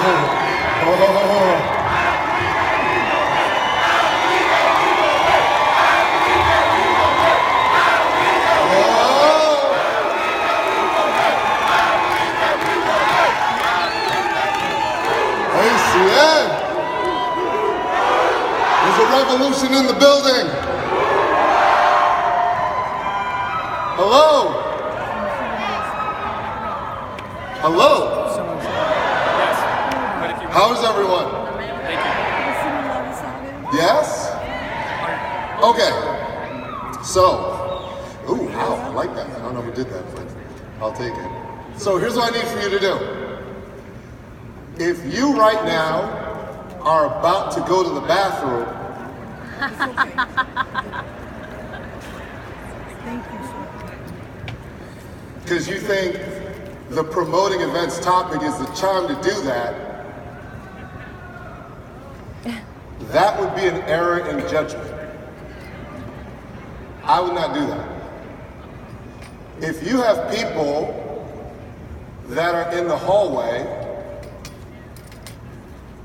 ACN. There's a revolution in the building. Hello? Hello? How is everyone? Yes? Okay. So, ooh, wow, I like that. I don't know who did that, but I'll take it. So here's what I need for you to do. If you right now are about to go to the bathroom, because you think the promoting events topic is the time to do that, that would be an error in judgment. I would not do that. If you have people that are in the hallway,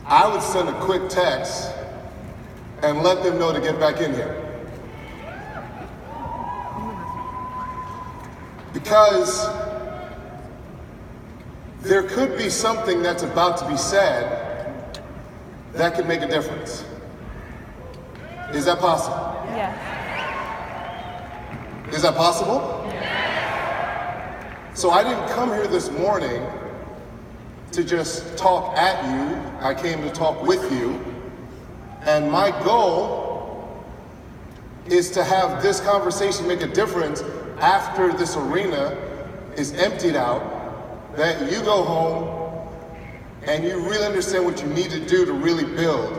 I would send a quick text and let them know to get back in here. Because there could be something that's about to be said that could make a difference. Is that possible? Yes. Is that possible? Yes. So I didn't come here this morning to just talk at you. I came to talk with you. And my goal is to have this conversation make a difference after this arena is emptied out, that you go home and you really understand what you need to do to really build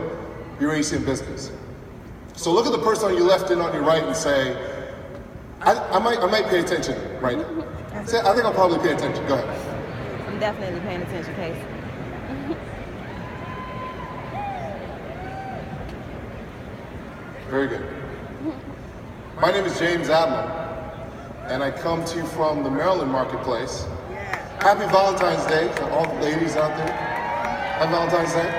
your ACN business. So look at the person on your left and on your right and say, I might pay attention right now. Say, I think I'll probably pay attention. Go ahead. I'm definitely paying attention, Casey. Very good. My name is James Adlam, and I come to you from the Maryland marketplace. Happy Valentine's Day to all the ladies out there. Happy Valentine's Day.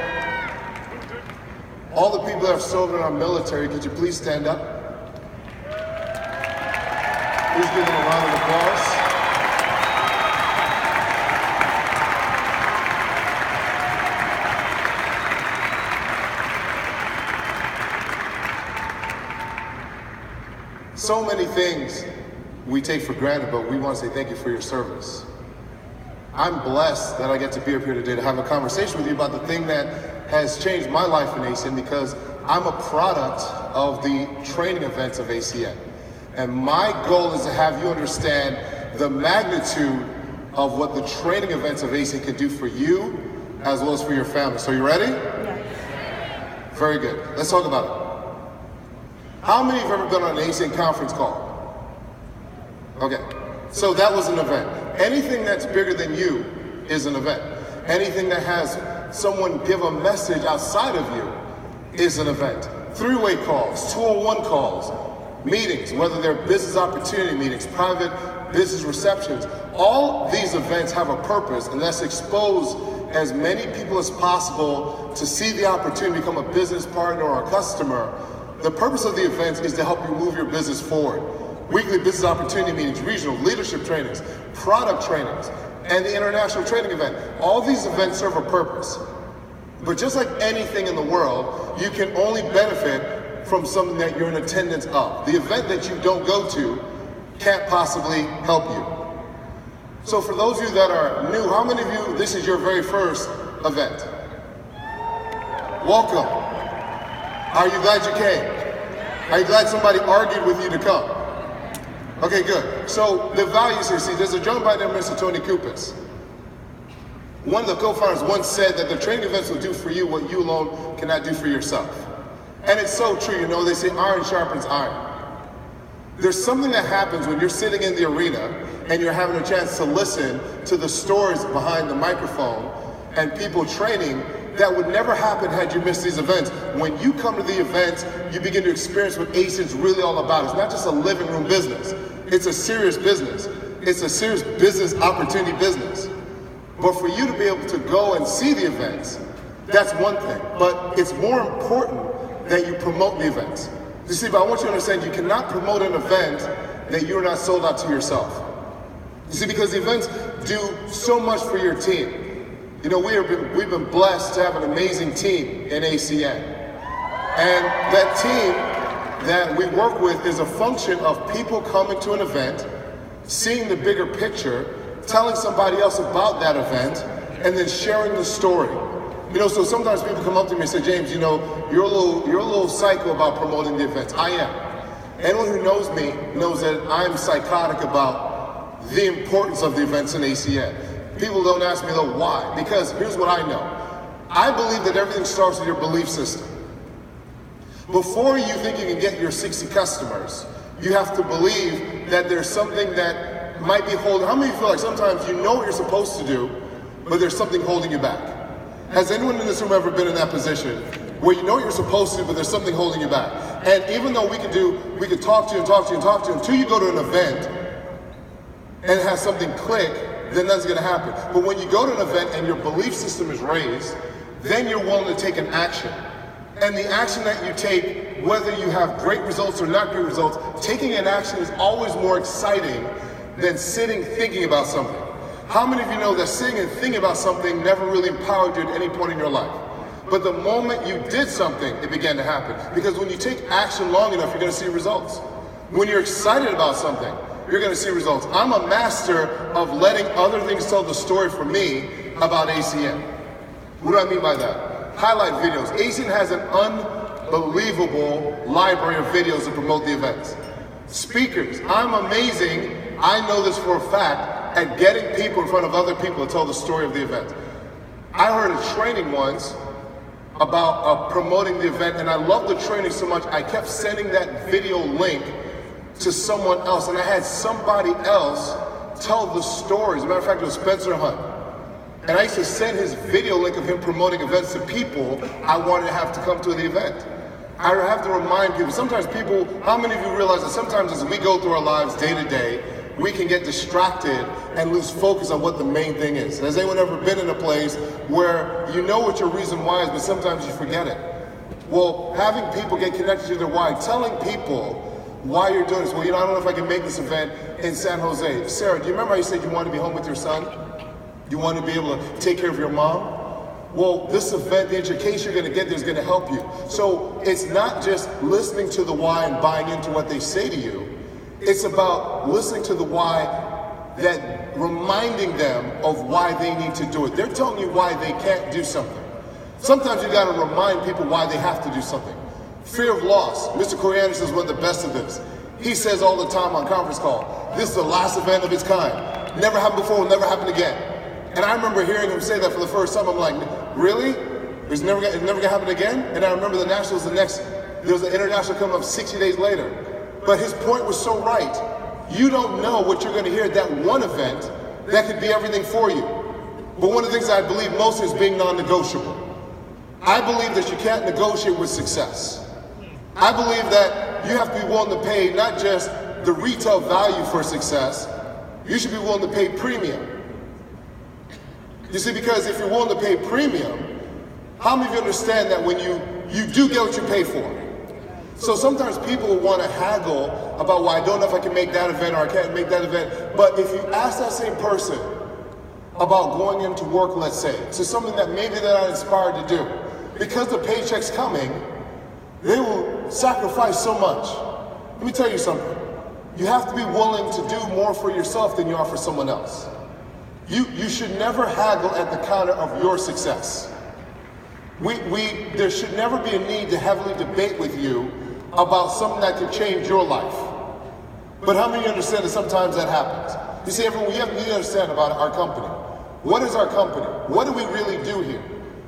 All the people that have served in our military, could you please stand up? Please give them a round of applause. So many things we take for granted, but we want to say thank you for your service. I'm blessed that I get to be up here today to have a conversation with you about the thing that has changed my life in ACN, because I'm a product of the training events of ACN. And my goal is to have you understand the magnitude of what the training events of ACN can do for you as well as for your family. So you ready? Yes. Very good. Let's talk about it. How many have ever been on an ACN conference call? Okay, so that was an event. Anything that's bigger than you is an event. Anything that has someone give a message outside of you is an event. Three-way calls, 201 calls, meetings, whether they're business opportunity meetings, private business receptions, all these events have a purpose, and that's expose as many people as possible to see the opportunity to become a business partner or a customer. The purpose of the events is to help you move your business forward. Weekly business opportunity meetings, regional leadership trainings, product trainings, and the international training event. All these events serve a purpose. But just like anything in the world, you can only benefit from something that you're in attendance of. The event that you don't go to can't possibly help you. So for those of you that are new, how many of you, this is your very first event? Welcome. Are you glad you came? Are you glad somebody argued with you to come? Okay, good. So the values here, see, there's a gentleman by the name of Mr. Tony Kupas. One of the co-founders once said that the training events will do for you what you alone cannot do for yourself. And it's so true, you know, they say iron sharpens iron. There's something that happens when you're sitting in the arena and you're having a chance to listen to the stories behind the microphone and people training that would never happen had you missed these events. When you come to the events, you begin to experience what ACN's really all about. It's not just a living room business. It's a serious business. It's a serious business opportunity business. But for you to be able to go and see the events, that's one thing. But it's more important that you promote the events. You see, but I want you to understand, you cannot promote an event that you're not sold out to yourself. You see, because the events do so much for your team. You know, we've been blessed to have an amazing team in ACN. And that team that we work with is a function of people coming to an event, seeing the bigger picture, telling somebody else about that event, and then sharing the story. You know, so sometimes people come up to me and say, James, you know, you're a little psycho about promoting the events. I am. Anyone who knows me knows that I'm psychotic about the importance of the events in ACN. People don't ask me though why, because here's what I know. I believe that everything starts with your belief system. Before you think you can get your 60 customers, you have to believe that there's something that might be holding. How many of you feel like sometimes you know what you're supposed to do, but there's something holding you back? Has anyone in this room ever been in that position where you know what you're supposed to, but there's something holding you back? And even though we could talk to you and talk to you and talk to you until you go to an event and have something click, then that's going to happen. But when you go to an event and your belief system is raised, then you're willing to take an action. And the action that you take, whether you have great results or not great results, taking an action is always more exciting than sitting thinking about something. How many of you know that sitting and thinking about something never really empowered you at any point in your life? But the moment you did something, it began to happen. Because when you take action long enough, you're going to see results. When you're excited about something, you're going to see results. I'm a master of letting other things tell the story for me about ACN. What do I mean by that? Highlight videos. ACN has an unbelievable library of videos to promote the events. Speakers. I'm amazing, I know this for a fact, at getting people in front of other people to tell the story of the event. I heard a training once about promoting the event, and I loved the training so much, I kept sending that video link to someone else, and I had somebody else tell the stories. As a matter of fact, it was Spencer Hunt. And I used to send his video link of him promoting events to people I wanted to have to come to the event. I have to remind people, sometimes people, how many of you realize that sometimes as we go through our lives day to day, we can get distracted and lose focus on what the main thing is. Has anyone ever been in a place where you know what your reason why is, but sometimes you forget it? Well, having people get connected to their why, telling people why you're doing this. Well, you know, I don't know if I can make this event in San Jose. Sarah, do you remember how you said you wanted to be home with your son? You want to be able to take care of your mom? Well, this event, the education you're going to get there is going to help you. So it's not just listening to the why and buying into what they say to you. It's about listening to the why, that reminding them of why they need to do it. They're telling you why they can't do something. Sometimes you got to remind people why they have to do something. Fear of loss. Mr. Corianis is one of the best of this. He says all the time on conference call, this is the last event of its kind. Never happened before, will never happen again. And I remember hearing him say that for the first time. I'm like, really? It's never gonna happen again? And I remember the Nationals there was an international coming up 60 days later. But his point was so right. You don't know what you're gonna hear at that one event that could be everything for you. But one of the things I believe most is being non-negotiable. I believe that you can't negotiate with success. I believe that you have to be willing to pay not just the retail value for success, you should be willing to pay premium. You see, because if you're willing to pay premium, how many of you understand that when you do get what you pay for? So sometimes people will want to haggle about, well, I don't know if I can make that event or I can't make that event. But if you ask that same person about going into work, let's say, to something that maybe they're not inspired to do, because the paycheck's coming, they will sacrifice so much. Let me tell you something. You have to be willing to do more for yourself than you are for someone else. You should never haggle at the counter of your success. There should never be a need to heavily debate with you about something that could change your life. But how many understand that sometimes that happens? You see, everyone, you have to understand about our company. What is our company? What do we really do here?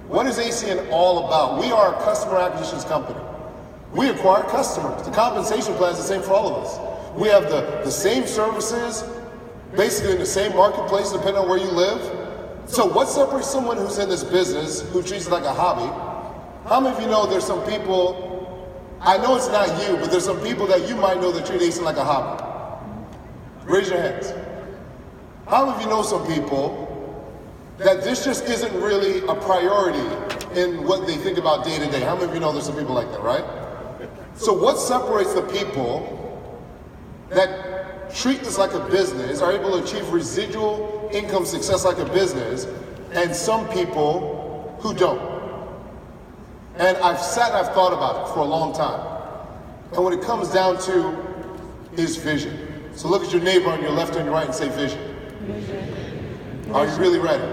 What is ACN all about? We are a customer acquisitions company. We acquire customers. The compensation plan is the same for all of us. We have the same services, basically in the same marketplace, depending on where you live. So what separates someone who's in this business, who treats it like a hobby? How many of you know there's some people, I know it's not you, but there's some people that you might know that treat ACN like a hobby? Raise your hands. How many of you know some people that this just isn't really a priority in what they think about day to day. How many of you know there's some people like that, right? So what separates the people that treat this like a business, are able to achieve residual income success like a business, and some people who don't? And I've thought about it for a long time. And what it comes down to is vision. So look at your neighbor on your left and your right and say vision. Vision. Are you really ready?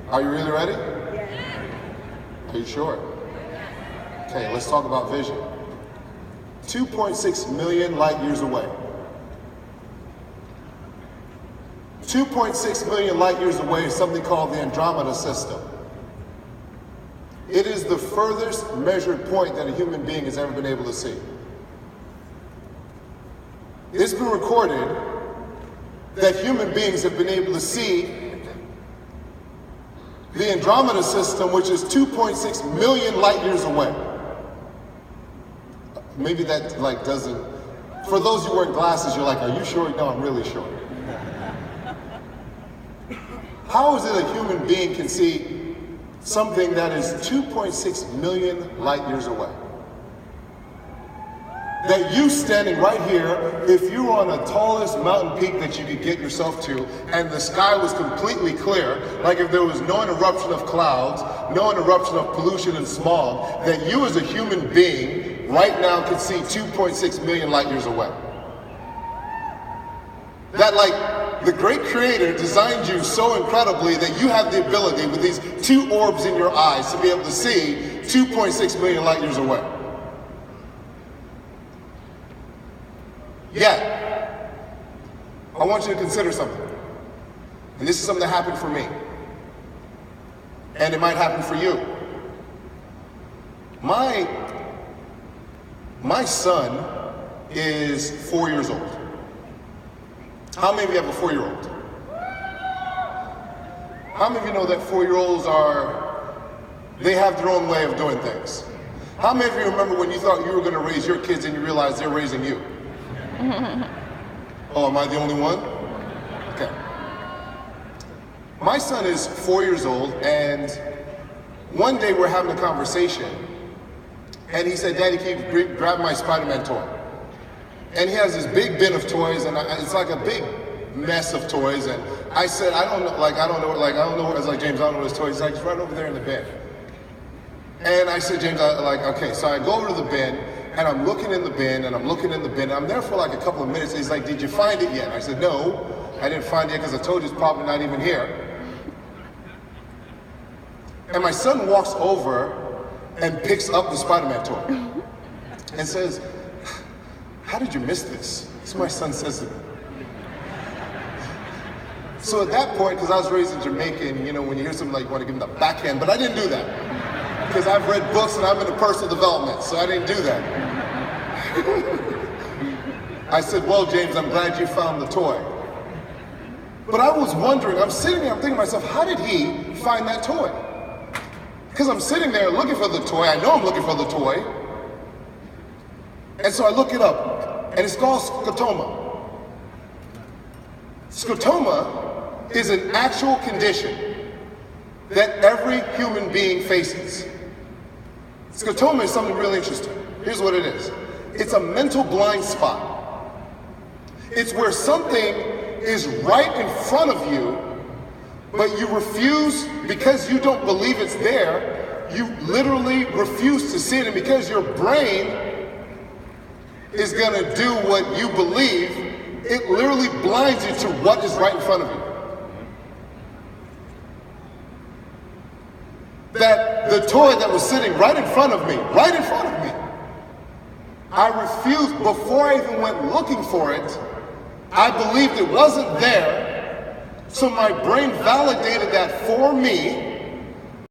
Are you really ready? Are you sure? Okay, let's talk about vision. 2.6 million light years away. 2.6 million light years away is something called the Andromeda system. It is the furthest measured point that a human being has ever been able to see. It's been recorded that human beings have been able to see the Andromeda system, which is 2.6 million light years away. Maybe that doesn't, for those who wear glasses, you're like, are you sure? No, I'm really sure. How is it a human being can see something that is 2.6 million light years away? That you standing right here, if you were on the tallest mountain peak that you could get yourself to, and the sky was completely clear, like if there was no interruption of clouds, no interruption of pollution and smog, that you as a human being right now could see 2.6 million light years away. That the great creator designed you so incredibly that you have the ability with these two orbs in your eyes to be able to see 2.6 million light years away. Yet, I want you to consider something. And this is something that happened for me. And it might happen for you. My son is 4 years old. How many of you have a 4-year-old? How many of you know that 4-year-olds they have their own way of doing things? How many of you remember when you thought you were going to raise your kids and you realized they're raising you? Oh, am I the only one? Okay. My son is 4 years old, and one day we're having a conversation, and he said, Daddy, can you grab my Spider-Man toy? And he has this big bin of toys, and it's like a big mess of toys, and I said, I don't know, I was like, James, I don't know what his toy is. He's like, it's right over there in the bin. And I said, James, okay, so I go over to the bin, and I'm looking in the bin, and I'm looking in the bin, and I'm there for like a couple of minutes, and he's like, did you find it yet? I said, no, I didn't find it yet because I told you it's probably not even here. And my son walks over and picks up the Spider-Man toy and says, how did you miss this? That's what my son says to me. So at that point, because I was raised in Jamaican, when you hear something like you want to give them the backhand, but I didn't do that. Because I've read books and I'm into personal development, so I didn't do that. I said, well, James, I'm glad you found the toy. But I was wondering, I'm sitting there, I'm thinking to myself, how did he find that toy? Because I'm sitting there looking for the toy, I know I'm looking for the toy. And so I look it up, and it's called scotoma. Scotoma is an actual condition that every human being faces. Scotoma is something really interesting. Here's what it is. It's a mental blind spot. It's where something is right in front of you, but you refuse, because you don't believe it's there, you literally refuse to see it, and because your brain is going to do what you believe, it literally blinds you to what is right in front of you. That the toy that was sitting right in front of me, I refused, before I even went looking for it, I believed it wasn't there, so my brain validated that for me,